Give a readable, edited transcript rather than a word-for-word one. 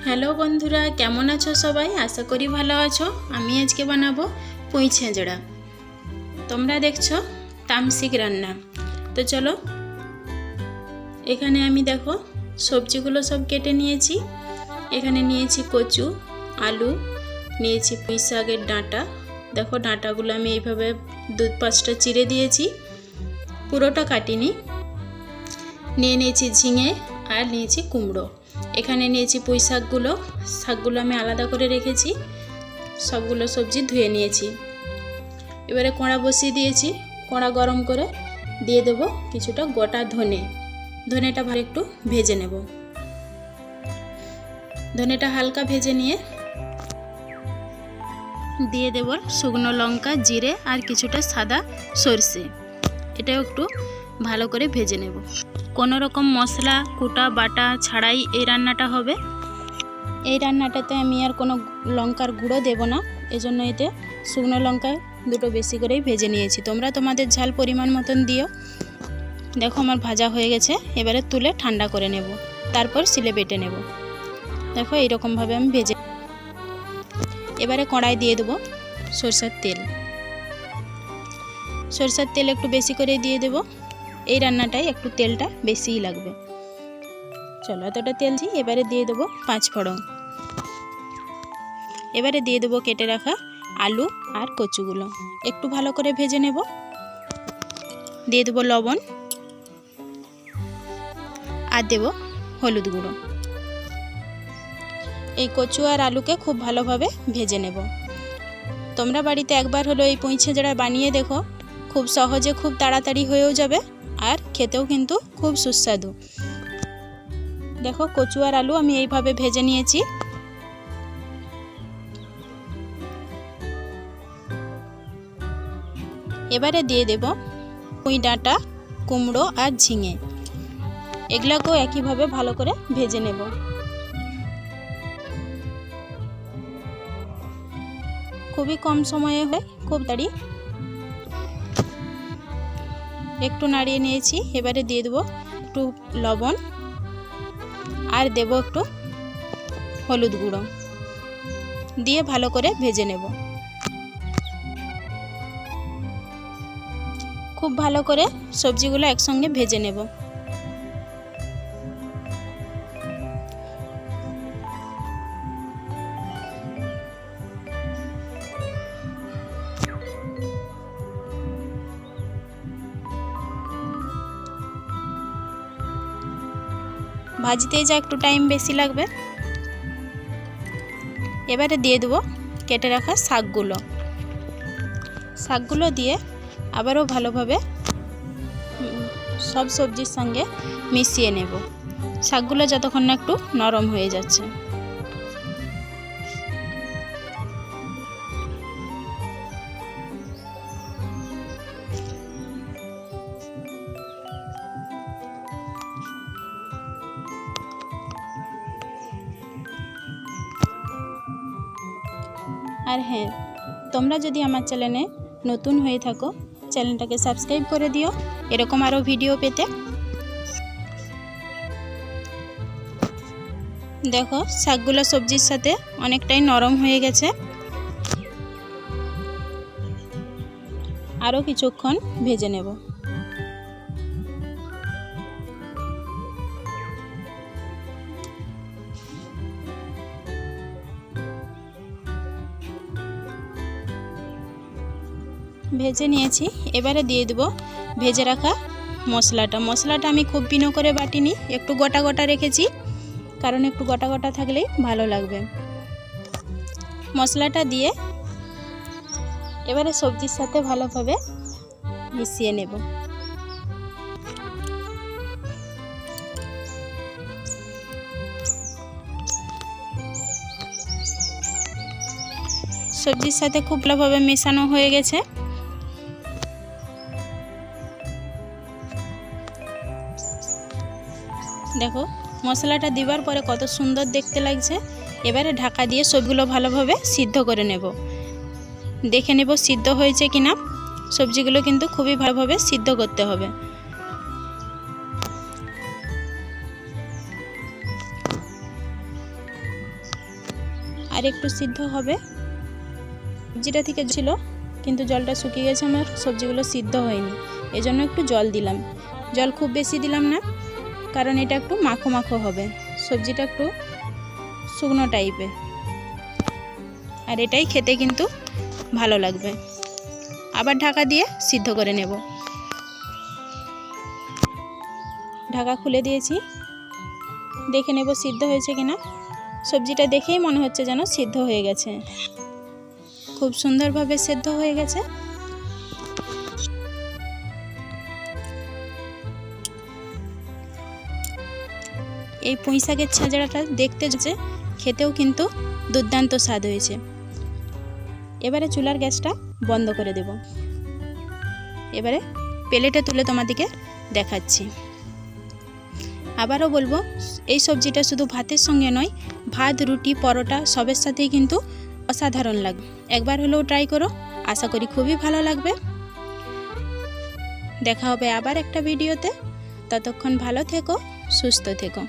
Hello বন্ধুরা, কেমন আছো সবাই? আশা করি ভালো আছো। আমি আজকে বানাবো পুঁই ছেঁচড়া। তোমরা দেখছো তামসিক রান্না। তো চলো, এখানে আমি দেখো সবজিগুলো সব কেটে নিয়েছি। এখানে নিয়েছি কচু, আলু, নিয়েছি পুঁই শাকের ডাঁটা। দেখো ডাঁটাগুলো আমি এইভাবে 2-5টা চিড়ে দিয়েছি, পুরোটা কাটিনি। নিয়েছি ঝিঙে আর নিয়েছি কুমড়ো। এখানে নিয়েছি পুঁই শাকগুলো আমি আলাদা করে রেখেছি। সবগুলো সবজি ধুয়ে নিয়েছি। এবারে কড়া বসিয়ে দিয়েছি। কড়া গরম করে দিয়ে দেব কিছুটা গোটা ধনেটা ভালো একটু ভেজে নেব। ধনেটা হালকা ভেজে নিয়ে দিয়ে দেব শুকনো লঙ্কা, জিরে আর কিছুটা সাদা সরষে। এটাও একটু ভালো করে ভেজে নেব। কোনো রকম মশলা কুটা বাটা ছাড়াই এই রান্নাটা হবে। এই রান্নাটাতে আমি আর কোনো লঙ্কার গুঁড়ো দেব না, এজন্য এতে শুকনো লঙ্কা দুটো বেশি করেই ভেজে নিয়েছি। তোমরা তোমাদের ঝাল পরিমাণ মতন দিও। দেখো আমার ভাজা হয়ে গেছে। এবারে তুলে ঠান্ডা করে নেব, তারপর শিলে বেটে নেব। দেখো এইরকমভাবে আমি ভেজে। এবারে কড়াই দিয়ে দেবো সরষের তেল একটু বেশি করে দিয়ে দেব। এই রান্নাটায় একটু তেলটা বেশিই লাগবে। চলো, এতটা তেল দিই। এবারে দিয়ে দেবো 5 ফোড়ন। এবারে দিয়ে দেবো কেটে রাখা আলু আর কচুগুলো, একটু ভালো করে ভেজে নেব। দিয়ে দেবো লবণ আর দেব হলুদ গুঁড়ো। এই কচু আর আলুকে খুব ভালোভাবে ভেজে নেব। তোমরা বাড়িতে একবার হলো এই পুঁই ছেঁচড়া বানিয়ে দেখো, খুব সহজে খুব তাড়াতাড়ি হয়েও যাবে আর খেতেও কিন্তু খুব সুস্বাদু। দেখো কচু আর আলু আমি এইভাবে ভেজে নিয়েছি। এবারে দিয়ে দেব পুঁই ডাঁটা, কুমড়ো আর ঝিঙে। এগুলোকেও একইভাবে ভালো করে ভেজে নেব। খুবই কম সময়ে হয়, খুব তাড়াতাড়ি। একটু নাড়িয়ে নিয়েছি। এবারে দিয়ে দেবো একটু লবণ আর দেব একটু হলুদ গুঁড়ো, দিয়ে ভালো করে ভেজে নেব। খুব ভালো করে সবজিগুলো একসঙ্গে ভেজে নেব। ভাজতেই যা একটু টাইম বেশি লাগবে। এবারে দিয়ে দেবো কেটে রাখা শাকগুলো দিয়ে আবারও ভালোভাবে সব সবজির সঙ্গে মিশিয়ে নেব। শাকগুলো যতক্ষণ না একটু নরম হয়ে যাচ্ছে। আর হ্যাঁ, তোমরা যদি আমার চ্যানেলে নতুন হয়ে থাকো, চ্যানেলটাকে সাবস্ক্রাইব করে দিও এরকম আরও ভিডিও পেতে। দেখো শাকগুলো সবজির সাথে অনেকটাই নরম হয়ে গেছে। আরও কিছুক্ষণ ভেজে নেব। ভেজে নিয়েছি। এবারে দিয়ে দেব ভেজে রাখা মশলাটা আমি খুব পিনো করে বাটিনি, একটু গোটা গোটা রেখেছি, কারণ একটু গোটা গোটা থাকলেই ভালো লাগবে। মশলাটা দিয়ে এবারে সবজির সাথে ভালোভাবে মিশিয়ে নেব। সবজির সাথে খুব ভালোভাবে মেশানো হয়ে গেছে। দেখো মশলাটা দেওয়ার পরে কত সুন্দর দেখতে লাগছে। এবারে ঢাকা দিয়ে সবগুলো ভালোভাবে সিদ্ধ করে নেব। দেখে নেব সিদ্ধ হয়েছে কিনা। সবজিগুলো কিন্তু খুবই ভালোভাবে সিদ্ধ করতে হবে। আর একটু সিদ্ধ হবে। সবজিটা থেকে ছিল কিন্তু জলটা শুকিয়ে গেছে, আমার সবজিগুলো সিদ্ধ হয়নি, এজন্য একটু জল দিলাম। জল খুব বেশি দিলাম না, কারণ এটা একটু মাখো মাখো হবে, সবজিটা একটু শুকনো টাইপের, আর এটাই খেতে কিন্তু ভালো লাগবে। আবার ঢাকা দিয়ে সিদ্ধ করে নেব। ঢাকা খুলে দিয়েছি, দেখে নেব সিদ্ধ হয়েছে কিনা। সবজিটা দেখেই মনে হচ্ছে যেন সিদ্ধ হয়ে গেছে, খুব সুন্দরভাবে সিদ্ধ হয়ে গেছে। এই পুঁই শাকের ছাঁচড়াটা দেখতে যে খেতেও কিন্তু দুর্দান্ত স্বাদ হয়েছে। এবারে চুলার গ্যাসটা বন্ধ করে দেব। এবারে প্লেটে তুলে তোমাদেরকে দেখাচ্ছি। আবারও বলবো, এই সবজিটা শুধু ভাতের সঙ্গে নয়, ভাত, রুটি, পরোটা সবের সাথেই কিন্তু অসাধারণ লাগবে। একবার হলেও ট্রাই করো, আশা করি খুবই ভালো লাগবে। দেখা হবে আবার একটা ভিডিওতে। ততক্ষণ ভালো থেকো, সুস্থ থেকো।